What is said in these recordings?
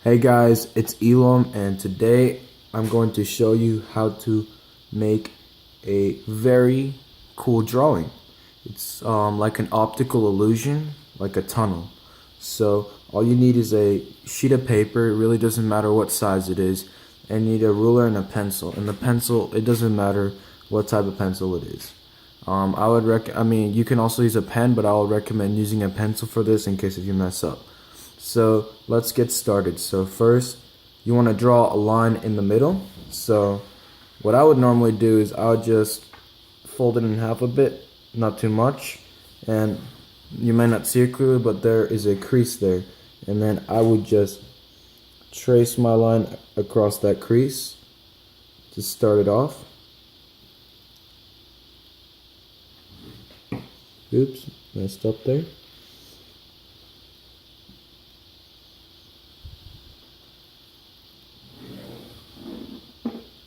Hey guys, it's Elam, and today I'm going to show you how to make a very cool drawing. It's like an optical illusion, like a tunnel. So all you need is a sheet of paper. It really doesn't matter what size it is, and you need a ruler and a pencil. And the pencil, it doesn't matter what type of pencil it is. I mean, you can also use a pen, but I would recommend using a pencil for this in case if you mess up. So let's get started. So first, you want to draw a line in the middle. So what I would normally do is I would just fold it in half a bit, not too much, and you may not see it clearly, but there is a crease there. And then I would just trace my line across that crease to start it off. Oops, messed up there.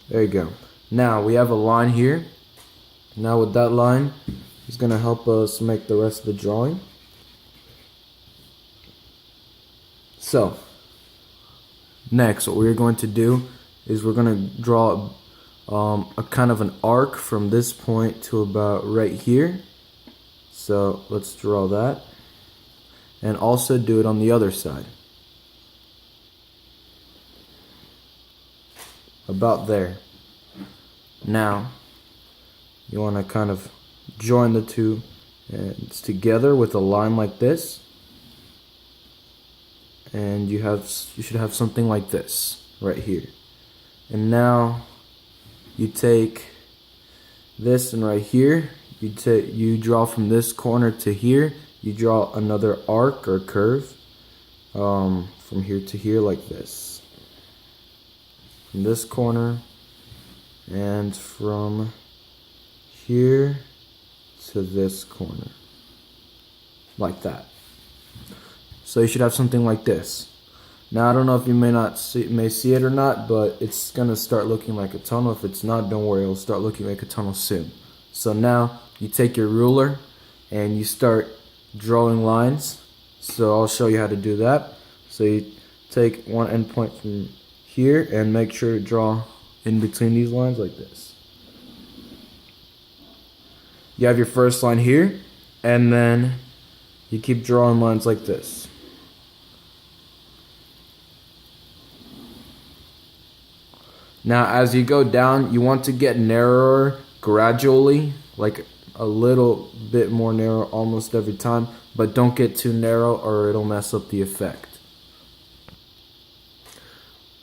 There you go. Now we have a line here. Now with that line, it's going to help us make the rest of the drawing. So, next what we're going to do is we're going to draw a kind of an arc from this point to about right here. So let's draw that. And also do it on the other side. About there. Now you want to kind of join the two ends together with a line like this, and you should have something like this right here. And now you take this, and right here you draw from this corner to here, you draw another arc or curve from here to here like this. From this corner and from here to this corner, like that. So you should have something like this. Now I don't know if you may see it or not, but it's gonna start looking like a tunnel. If it's not, don't worry, it'll start looking like a tunnel soon. So now you take your ruler and you start drawing lines. So I'll show you how to do that. So you take one endpoint from here and make sure to draw in between these lines like this. You have your first line here, and then you keep drawing lines like this. Now as you go down, you want to get narrower gradually, like a little bit more narrow almost every time, but don't get too narrow or it'll mess up the effect.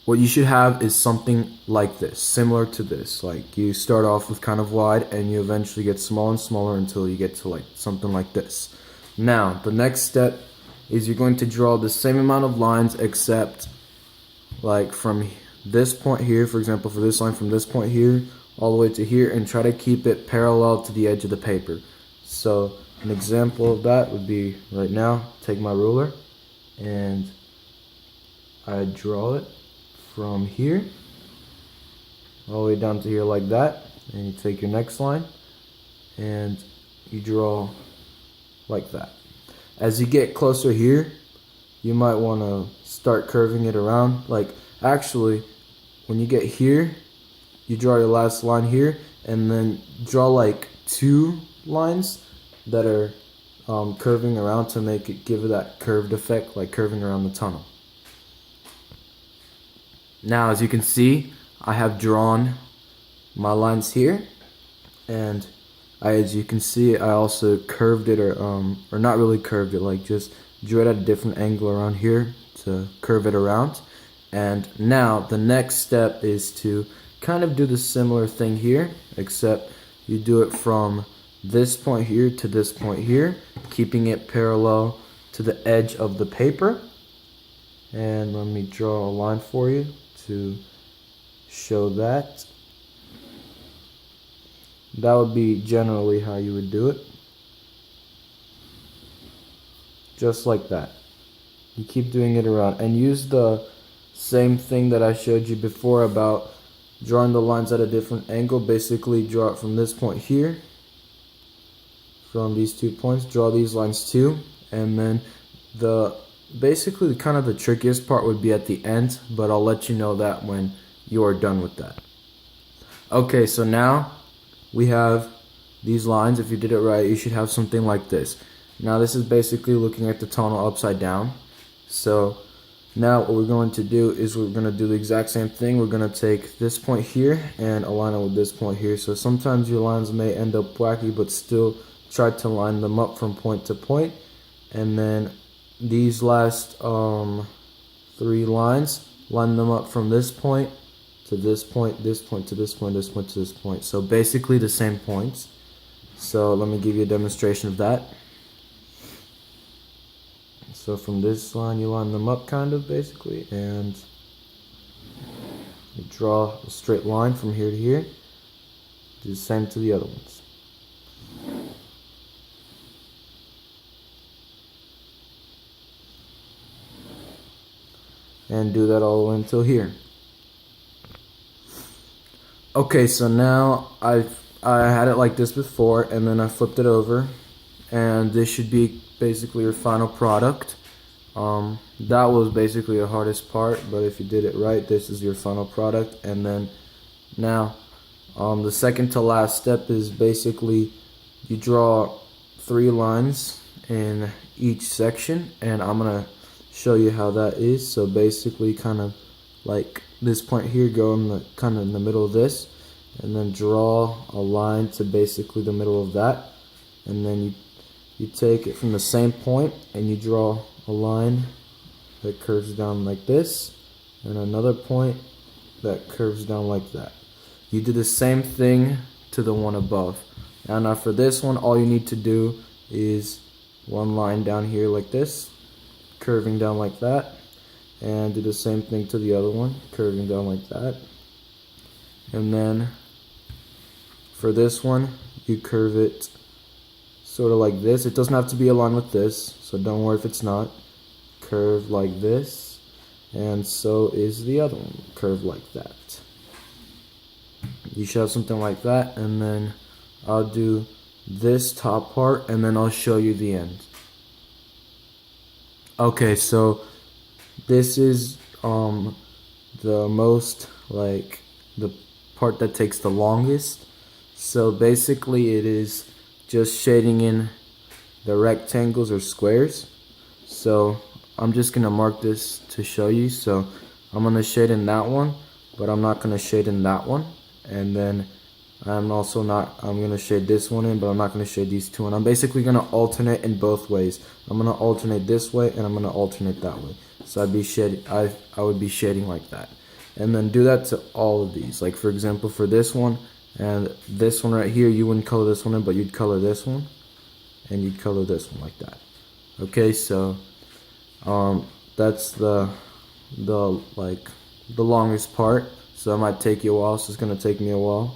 What you should have is something like this, similar to this. Like you start off with kind of wide and you eventually get smaller and smaller until you get to like something like this. Now, the next step is you're going to draw the same amount of lines, except like from this point here, for example, for this line from this point here all the way to here, and try to keep it parallel to the edge of the paper. So an example of that would be right now, take my ruler and I draw it from here all the way down to here like that, and you take your next line and you draw like that. As you get closer here, you might want to start curving it around. Like actually, when you get here, you draw your last line here, and then draw like two lines that are curving around to give it that curved effect, like curving around the tunnel. Now as you can see, I have drawn my lines here, and as you can see, I also curved it, or not really curved it, like just drew it at a different angle around here to curve it around. And now the next step is to kind of do the similar thing here, except you do it from this point here to this point here, keeping it parallel to the edge of the paper. And let me draw a line for you to show that. That would be generally how you would do it. Just like that. You keep doing it around, and use the same thing that I showed you before about drawing the lines at a different angle. Basically draw it from this point here, from these 2 points, draw these lines too, and then the basically kind of the trickiest part would be at the end, but I'll let you know that when you are done with that. Okay, so now we have these lines. If you did it right, you should have something like this. Now this is basically looking at the tunnel upside down. So now what we're going to do is we're going to do the exact same thing. We're going to take this point here and align it with this point here. So sometimes your lines may end up wacky, but still try to line them up from point to point. And then these last 3 lines, line them up from this point to this point, this point to this point, this point to this point. So basically the same points. So let me give you a demonstration of that. So from this line, you line them up kind of basically, and you draw a straight line from here to here. Do the same to the other ones. And do that all the way until here. Okay, so now I had it like this before, and then I flipped it over, and this should be basically your final product. That was basically the hardest part, but if you did it right, this is your final product. And then now the second to last step is basically you draw 3 lines in each section, and I'm gonna show you how that is. So basically kind of like this point here, go in the kind of in the middle of this, and then draw a line to basically the middle of that, and then you take it from the same point and you draw a line that curves down like this, and another point that curves down like that. You do the same thing to the one above. Now for this one, all you need to do is one line down here like this, curving down like that, and do the same thing to the other one, curving down like that. And then for this one, you curve it sort of like this. It doesn't have to be aligned with this, so don't worry if it's not. Curve like this, and so is the other one, curve like that. You should have something like that, and then I'll do this top part, and then I'll show you the end. Okay, so this is the most, like, the part that takes the longest. So basically it is just shading in the rectangles or squares. So I'm just gonna mark this to show you. So I'm gonna shade in that one, but I'm not gonna shade in that one. And then I'm gonna shade this one in, but I'm not gonna shade these two in. I'm basically gonna alternate in both ways. I'm gonna alternate this way, and I'm gonna alternate that way. So I would be shading like that. And then do that to all of these. Like for example, for this one and this one right here, you wouldn't color this one in, but you'd color this one, and you'd color this one like that. Okay, so that's the longest part. So it might take you a while, so it's gonna take me a while.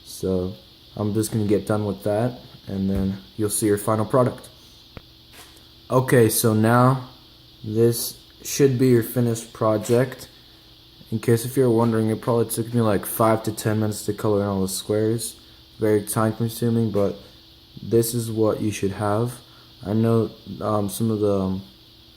So I'm just gonna get done with that, and then you'll see your final product. Okay, so now this should be your finished project. In case if you're wondering, it probably took me like 5 to 10 minutes to color in all the squares. Very time consuming, but this is what you should have. I know some of the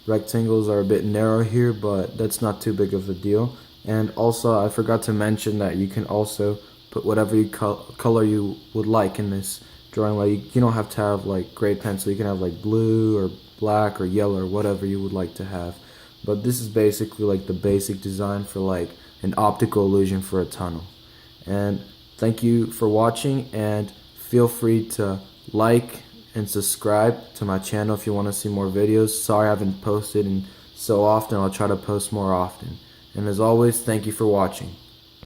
rectangles are a bit narrow here, but that's not too big of a deal. And also I forgot to mention that you can also put whatever color you would like in this drawing. Like you don't have to have like gray pencil, you can have like blue or black or yellow or whatever you would like to have. But this is basically like the basic design for like an optical illusion for a tunnel. And thank you for watching, and feel free to like and subscribe to my channel if you want to see more videos. Sorry I haven't posted in so often. I'll try to post more often. And as always, thank you for watching.